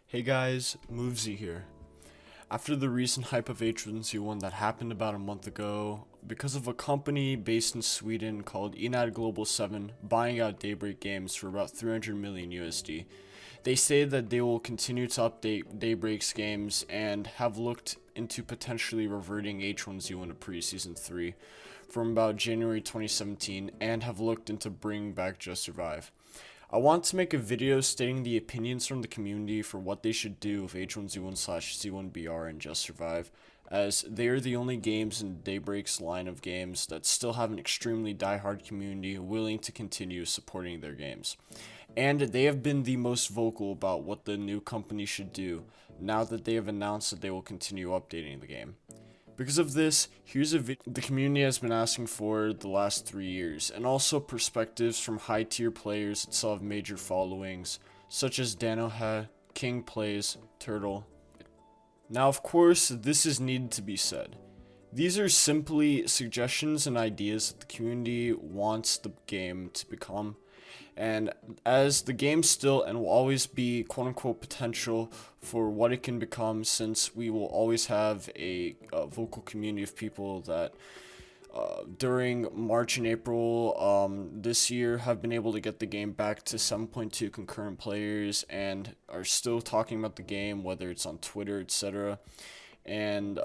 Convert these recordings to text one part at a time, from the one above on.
Hey guys, movezie here. After the recent hype of H1Z1 that happened about a month ago, because of a company based in Sweden called Global7 buying out Daybreak games for about 300 million USD, they say that they will continue to update Daybreak's games and have looked into potentially reverting H1Z1 to pre-season 3 from about January 2017 and have looked into bringing back Just Survive. I want to make a video stating the opinions from the community for what they should do with H1Z1/Z1BR and Just Survive, as they are the only games in Daybreak's line of games that still have an extremely diehard community willing to continue supporting their games. And they have been the most vocal about what the new company should do, now that they have announced that they will continue updating the game. Because of this, here's a video the community has been asking for the last 3 years, and also perspectives from high-tier players that still have major followings, such as Danoha, King Plays, Turtle. Now of course, this is needed to be said. These are simply suggestions and ideas that the community wants the game to become, and as the game still and will always be quote-unquote potential for what it can become, since we will always have a vocal community of people that during March and April this year have been able to get the game back to 7.2 concurrent players and are still talking about the game, whether it's on Twitter, etc. And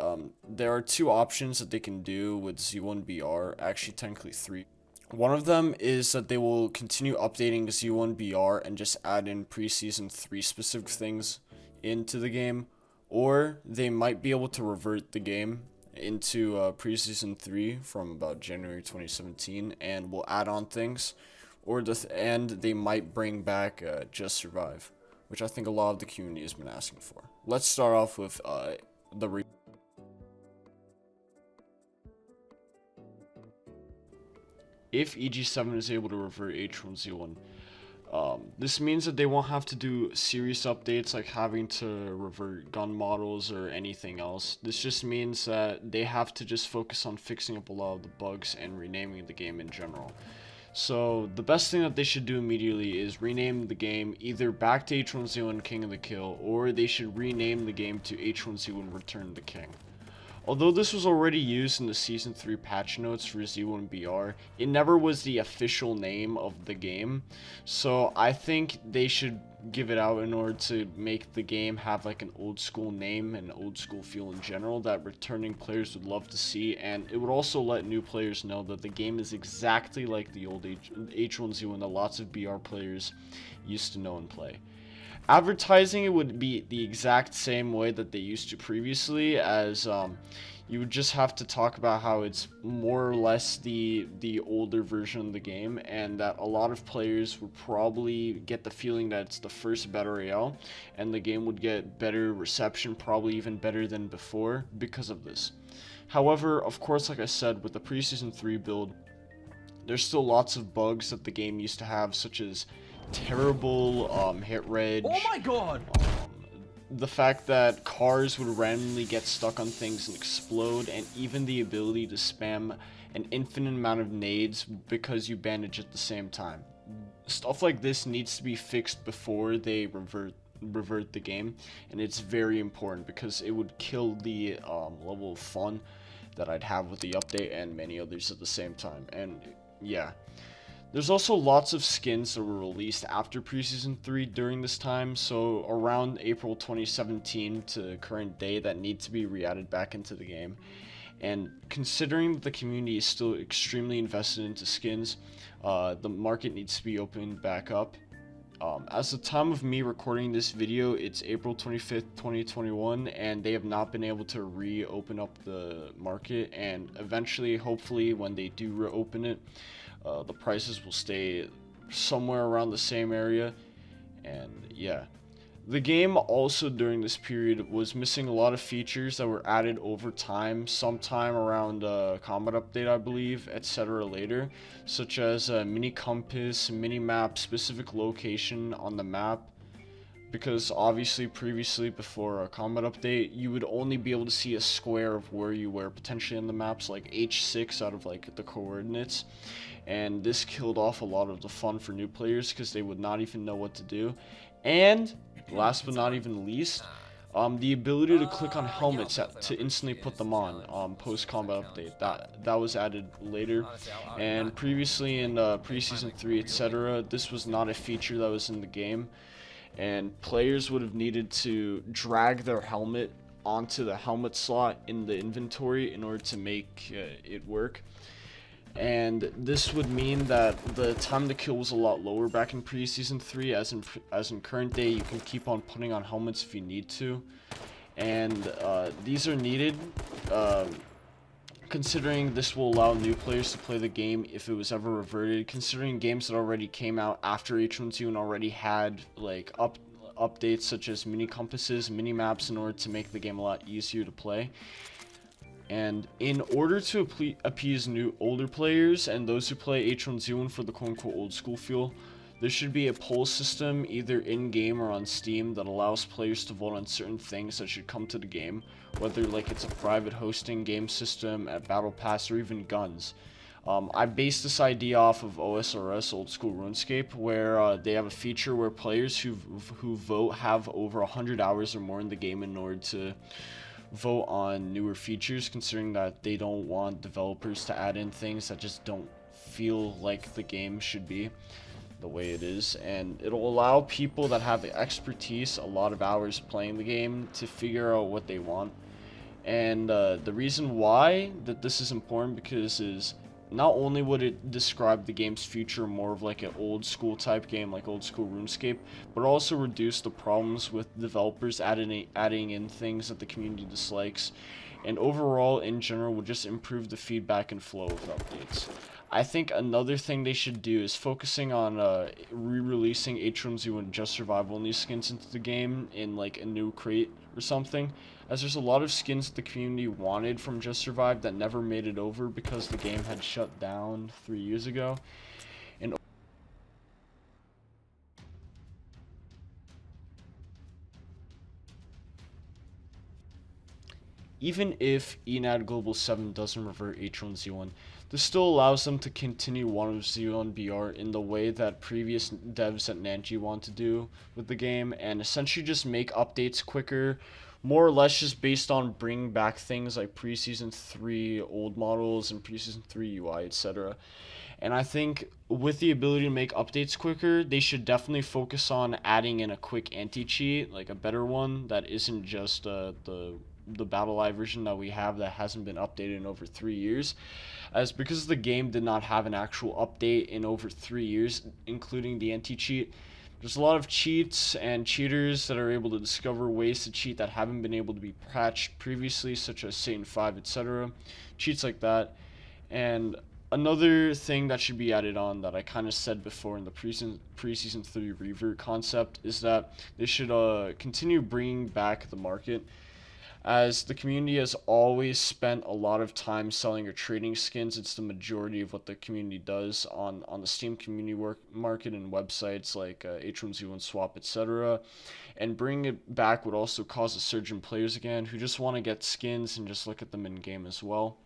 there are two options that they can do with Z1BR, actually technically three. One of them is that they will continue updating Z1BR and just add in pre-season 3 specific things into the game, or they might be able to revert the game into pre-season 3 from about January 2017 and will add on things, or and they might bring back Just Survive, which I think a lot of the community has been asking for. Let's start off with the if EG7 is able to revert H1Z1, this means that they won't have to do serious updates like having to revert gun models or anything else. This just means that they have to just focus on fixing up a lot of the bugs and renaming the game in general. So the best thing that they should do immediately is rename the game either back to H1Z1 King of the Kill, or they should rename the game to H1Z1 Return of the King. Although this was already used in the Season 3 patch notes for Z1BR, it never was the official name of the game, so I think they should give it out in order to make the game have like an old school name and old school feel in general that returning players would love to see, and it would also let new players know that the game is exactly like the old H1Z1 that lots of BR players used to know and play. Advertising it would be the exact same way that they used to previously, as you would just have to talk about how it's more or less the older version of the game, and that a lot of players would probably get the feeling that it's the first Battle Royale, and the game would get better reception, probably even better than before, because of this. However, of course, like I said, with the pre-season 3 build, there's still lots of bugs that the game used to have, such as terrible hit reg. Oh my god! The fact that cars would randomly get stuck on things and explode, and even the ability to spam an infinite amount of nades because you bandage at the same time. Stuff like this needs to be fixed before they revert the game, and it's very important because it would kill the level of fun that I'd have with the update and many others at the same time. And yeah. There's also lots of skins that were released after Preseason 3 during this time, so around April 2017 to current day, that need to be re-added back into the game. And considering that the community is still extremely invested into skins, the market needs to be opened back up. As the time of me recording this video, it's April 25th, 2021, and they have not been able to reopen up the market, and eventually, hopefully, when they do reopen it, the prices will stay somewhere around the same area. And yeah, the game also during this period was missing a lot of features that were added over time, sometime around combat update, I believe, etc. later, such as mini compass, mini map, specific location on the map. Because obviously previously, before a combat update, you would only be able to see a square of where you were potentially in the maps, like H6 out of like the coordinates, and this killed off a lot of the fun for new players because they would not even know what to do. And last but not even least, the ability to click on helmets to instantly put them on post-combat update. That was added later, and previously in preseason 3, etc., this was not a feature that was in the game, and players would have needed to drag their helmet onto the helmet slot in the inventory in order to make it work. And this would mean that the time to kill was a lot lower back in preseason 3, as in current day. You can keep on putting on helmets if you need to, and these are needed considering this will allow new players to play the game if it was ever reverted, considering games that already came out after H1Z1 already had like updates such as mini compasses, mini maps, in order to make the game a lot easier to play. And in order to appease older players and those who play H1Z1 for the quote-unquote old school feel, there should be a poll system either in-game or on Steam that allows players to vote on certain things that should come to the game, whether like it's a private hosting game system, a battle pass, or even guns. I based this idea off of OSRS, Old School RuneScape, where they have a feature where players who vote have over 100 hours or more in the game in order to vote on newer features, considering that they don't want developers to add in things that just don't feel like the game should be the way it is. And it'll allow people that have the expertise, a lot of hours playing the game, to figure out what they want. And the reason why that this is important because is not only would it describe the game's future more of like an old school type game like Old School RuneScape, but also reduce the problems with developers adding in things that the community dislikes, and overall in general would just improve the feedback and flow of updates. I think another thing they should do is focusing on re-releasing H1Z1 Just Survival and these skins into the game in like a new crate or something, as there's a lot of skins that the community wanted from Just Survive that never made it over because the game had shut down 3 years ago. And even if Enad Global 7 doesn't revert H1Z1, this still allows them to continue movezie BR in the way that previous devs at Nanji want to do with the game, and essentially just make updates quicker, more or less just based on bringing back things like preseason 3 old models and preseason 3 UI, etc. And I think with the ability to make updates quicker, they should definitely focus on adding in a quick anti-cheat, like a better one that isn't just the Battle Eye version that we have that hasn't been updated in over 3 years, as because the game did not have an actual update in over 3 years, including the anti-cheat. There's a lot of cheats and cheaters that are able to discover ways to cheat that haven't been able to be patched previously, such as Satan 5, etc. Cheats like that. And another thing that should be added on that I kind of said before in the preseason 3 revert concept is that they should continue bringing back the market, as the community has always spent a lot of time selling or trading skins. It's the majority of what the community does on the Steam community market and websites like H1Z1 Swap, etc. And bringing it back would also cause a surge in players again who just want to get skins and just look at them in game as well.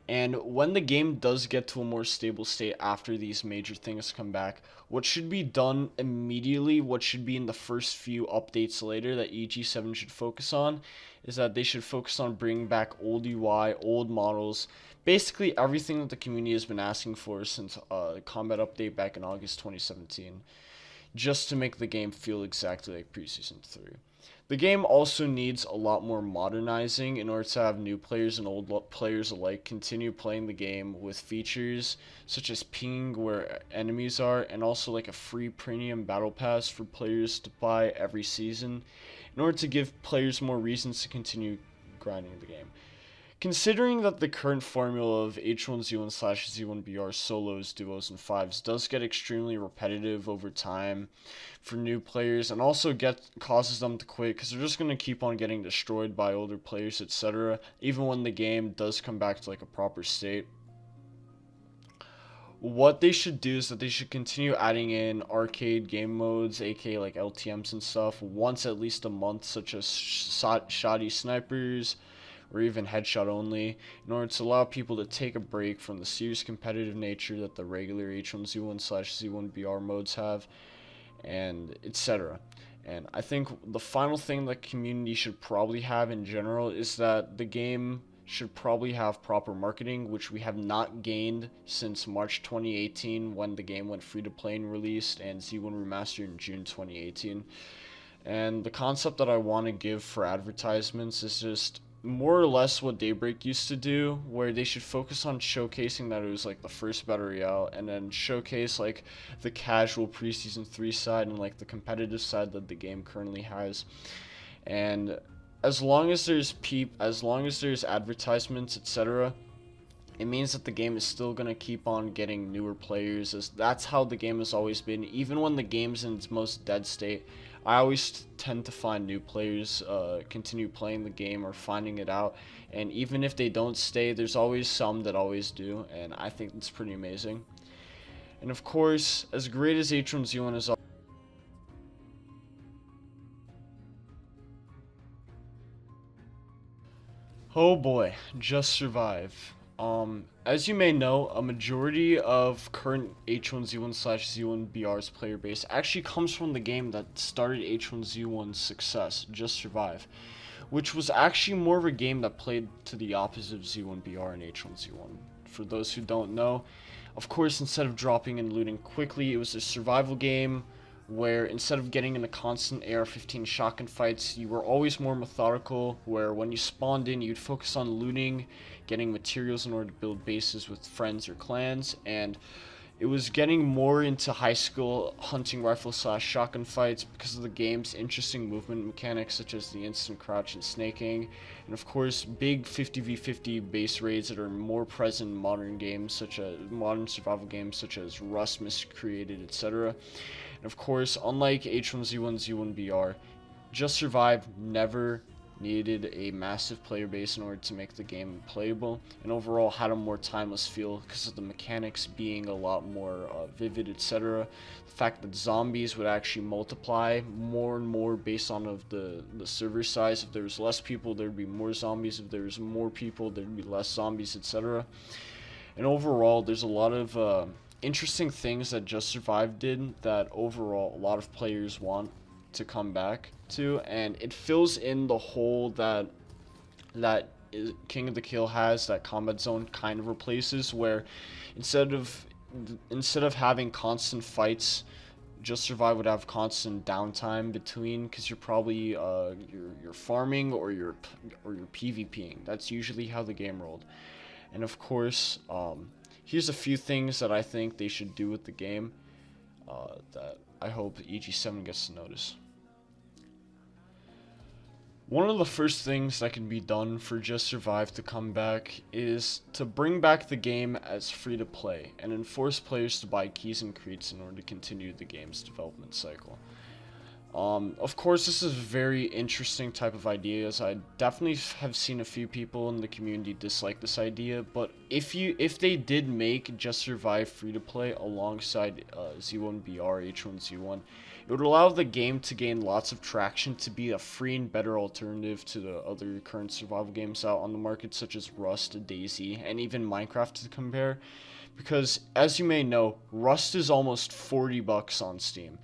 And when the game does get to a more stable state after these major things come back, what should be done immediately, what should be in the first few updates later that EG7 should focus on, is that they should focus on bringing back old UI, old models, basically everything that the community has been asking for since the combat update back in August 2017, just to make the game feel exactly like preseason 3. The game also needs a lot more modernizing in order to have new players and old players alike continue playing the game with features such as ping where enemies are, and also like a free premium battle pass for players to buy every season in order to give players more reasons to continue grinding the game. Considering that the current formula of H1Z1/Z1BR solos, duos, and fives does get extremely repetitive over time for new players, and also causes them to quit because they're just going to keep on getting destroyed by older players, etc., even when the game does come back to like a proper state. What they should do is that they should continue adding in arcade game modes, aka like LTMs and stuff, once at least a month, such as shoddy snipers, or even headshot only, in order to allow people to take a break from the serious competitive nature that the regular H1Z1/Z1BR modes have, and etc. And I think the final thing that community should probably have in general is that the game should probably have proper marketing, which we have not gained since March 2018 when the game went free to play and released, and Z1 Remastered in June 2018. And the concept that I want to give for advertisements is just more or less what Daybreak used to do, where they should focus on showcasing that it was like the first battle royale, and then showcase like the casual preseason 3 side and like the competitive side that the game currently has. And as long as there's advertisements, etc., it means that the game is still going to keep on getting newer players, as that's how the game has always been. Even when the game's in its most dead state, I always tend to find new players continue playing the game or finding it out, and even if they don't stay, there's always some that always do, and I think that's pretty amazing. And of course, as great as H1Z1 is, oh boy, Just Survive. As you may know, a majority of current H1Z1/Z1BR's player base actually comes from the game that started H1Z1's success, Just Survive, which was actually more of a game that played to the opposite of Z1BR and H1Z1. For those who don't know, of course, instead of dropping and looting quickly, it was a survival game where instead of getting into constant AR-15 shotgun fights, you were always more methodical, where when you spawned in, you'd focus on looting, getting materials in order to build bases with friends or clans, and it was getting more into high skill hunting rifle / shotgun fights because of the game's interesting movement mechanics such as the instant crouch and snaking, and of course big 50v50 base raids that are more present in modern games, such as modern survival games such as Rust, Miscreated, etc. And of course, unlike H1Z1 Z1BR, Just Survive never needed a massive player base in order to make the game playable, and overall had a more timeless feel because of the mechanics being a lot more vivid, etc. The fact that zombies would actually multiply more and more based on of the server size. If there was less people, there'd be more zombies. If there was more people, there'd be less zombies, etc. And overall, there's a lot of interesting things that Just Survive did that overall a lot of players want to come back to, and it fills in the hole that King of the Kill has, that Combat Zone kind of replaces, where instead of having constant fights, Just Survive would have constant downtime between, because you're probably you're farming or you're PvPing. That's usually how the game rolled. And of course, here's a few things that I think they should do with the game that I hope EG7 gets to notice. One of the first things that can be done for Just Survive to come back is to bring back the game as free to play and enforce players to buy keys and crates in order to continue the game's development cycle. Of course, this is a very interesting type of idea, as I definitely have seen a few people in the community dislike this idea, but if they did make Just Survive free to play alongside Z1BR, H1Z1, it would allow the game to gain lots of traction to be a free and better alternative to the other current survival games out on the market, such as Rust, DayZ, and even Minecraft to compare, because as you may know, Rust is almost $40 on Steam.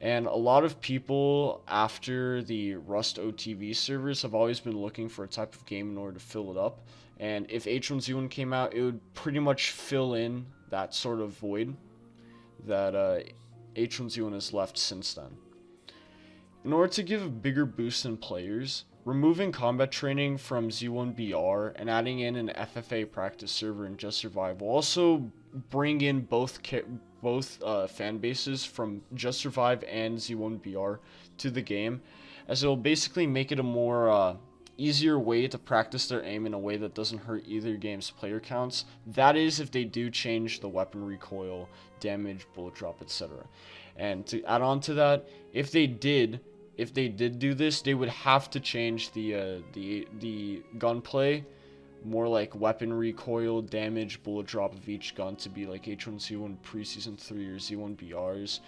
And a lot of people after the Rust OTV servers have always been looking for a type of game in order to fill it up. And if H1Z1 came out, it would pretty much fill in that sort of void that H1Z1 has left since then. In order to give a bigger boost in players, removing combat training from Z1BR and adding in an FFA practice server in Just Survive will also bring in both fan bases from Just Survive and Z1BR to the game, as it will basically make it a more easier way to practice their aim in a way that doesn't hurt either game's player counts. That is, if they do change the weapon recoil, damage, bullet drop, etc. And to add on to that, if they did do this, they would have to change the gunplay, more like weapon recoil, damage, bullet drop of each gun to be like H1Z1 Preseason 3 or Z1BR's,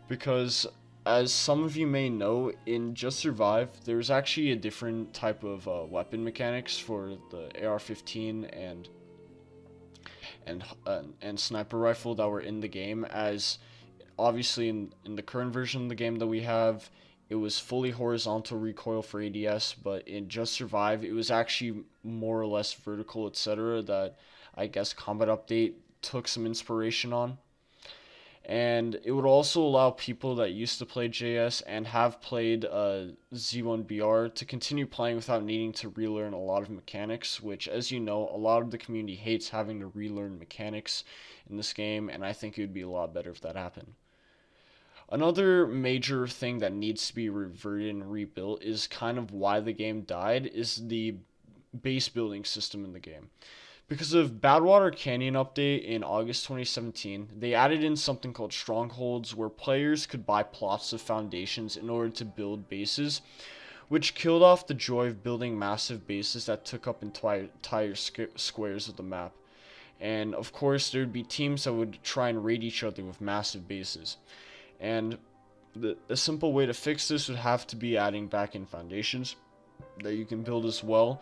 because as some of you may know, in Just Survive, there's actually a different type of weapon mechanics for the AR-15 and sniper rifle that were in the game, as obviously in the current version of the game that we have, it was fully horizontal recoil for ADS, but in Just Survive, it was actually more or less vertical, etc. That I guess Combat Update took some inspiration on. And it would also allow people that used to play JS and have played Z1BR to continue playing without needing to relearn a lot of mechanics, which, as you know, a lot of the community hates having to relearn mechanics in this game, and I think it would be a lot better if that happened. Another major thing that needs to be reverted and rebuilt is kind of why the game died, is the base building system in the game. Because of Badwater Canyon update in August 2017, they added in something called strongholds where players could buy plots of foundations in order to build bases, which killed off the joy of building massive bases that took up entire squares of the map. And of course, there would be teams that would try and raid each other with massive bases. And the simple way to fix this would have to be adding back in foundations that you can build as well.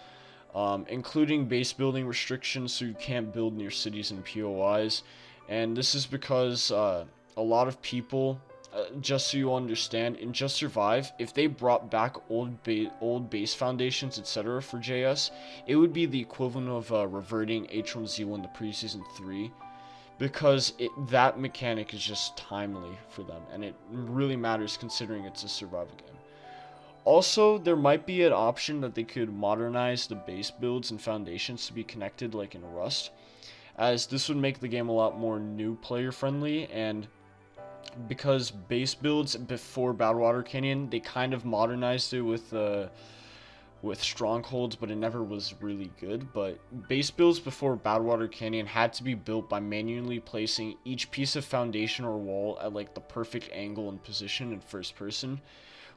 Including base building restrictions so you can't build near cities and POIs. And this is because a lot of people, just so you understand, in Just Survive, if they brought back old base foundations, etc. for JS, it would be the equivalent of reverting H1Z1 to Preseason 3. Because that mechanic is just timely for them, and it really matters considering it's a survival game. Also, there might be an option that they could modernize the base builds and foundations to be connected like in Rust, as this would make the game a lot more new player friendly. And because base builds before Badwater Canyon, they kind of modernized it with strongholds, but it never was really good. But base builds before Badwater Canyon had to be built by manually placing each piece of foundation or wall at like the perfect angle and position in first person,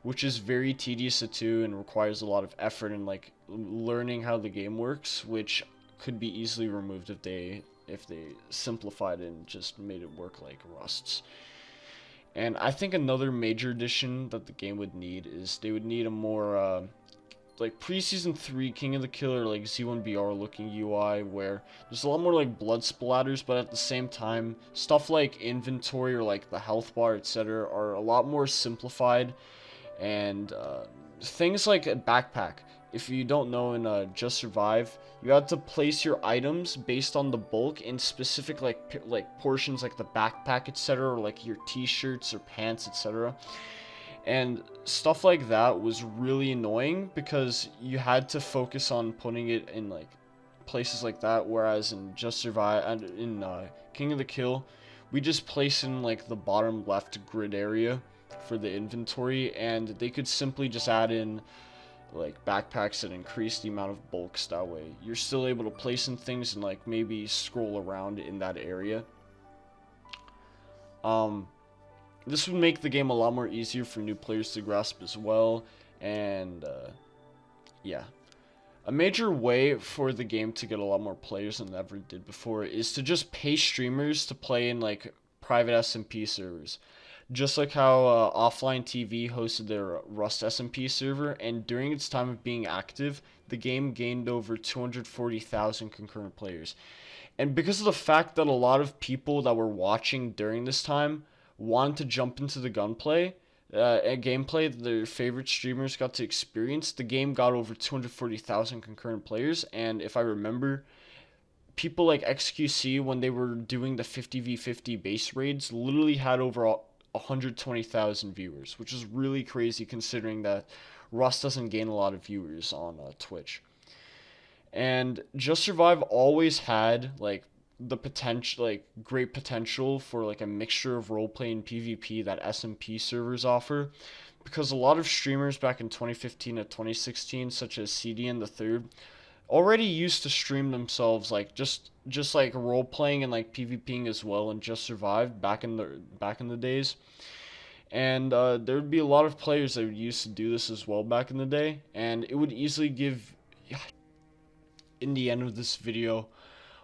which is very tedious to do and requires a lot of effort and like learning how the game works, which could be easily removed if they simplified it and just made it work like Rust's. And I think another major addition that the game would need is they would need a more like Preseason 3 King of the Killer like Z1BR looking UI, where there's a lot more like blood splatters, but at the same time stuff like inventory or like the health bar, etc. are a lot more simplified. And things like a backpack. If you don't know, in Just Survive, you had to place your items based on the bulk in specific like portions like the backpack, etc., or like your t-shirts or pants, etc. And stuff like that was really annoying because you had to focus on putting it in like places like that, whereas in Just Survive and in King of the Kill, we just place in like the bottom left grid area for the inventory, and they could simply just add in like backpacks that increase the amount of bulks. That way you're still able to place in things and like maybe scroll around in that area. This would make the game a lot more easier for new players to grasp as well. And yeah, a major way for the game to get a lot more players than it ever did before is to just pay streamers to play in like private SMP servers. Just like how Offline TV hosted their Rust SMP server, and during its time of being active, the game gained over 240,000 concurrent players. And because of the fact that a lot of people that were watching during this time wanted to jump into the gunplay, gameplay that their favorite streamers got to experience, the game got over 240,000 concurrent players. And if I remember, people like XQC, when they were doing the 50v50 base raids, literally had over 120,000 viewers, which is really crazy considering that Rust doesn't gain a lot of viewers on Twitch. And Just Survive always had like the potential, like great potential for like a mixture of roleplay and PvP that SMP servers offer, because a lot of streamers back in 2015 to 2016, such as CDN the Third, already used to stream themselves like just like role playing and like PvPing as well, and Just Survive back in the days. And there would be a lot of players that would used to do this as well back in the day, and it would easily give. In the end of this video,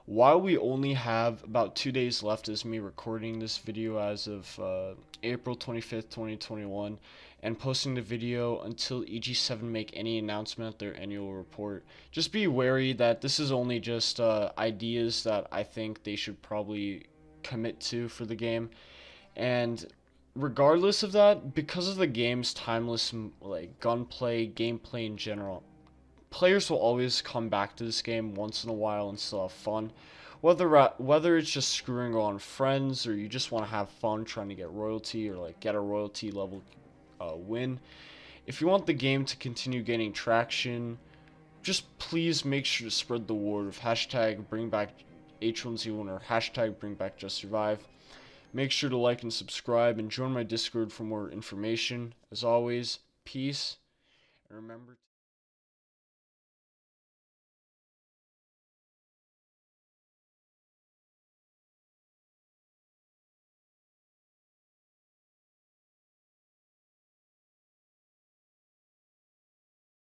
while we only have about 2 days left as me recording this video as of April 25th, 2021, and posting the video until EG7 make any announcement at their annual report, just be wary that this is only just ideas that I think they should probably commit to for the game. And regardless of that, because of the game's timeless like gunplay, gameplay in general, players will always come back to this game once in a while and still have fun. Whether it's just screwing on friends or you just want to have fun trying to get royalty or like get a royalty level win. If you want the game to continue gaining traction, just please make sure to spread the word of hashtag bring back H1Z1 or hashtag bring back just survive. Make sure to like and subscribe and join my Discord for more information. As always, peace, and remember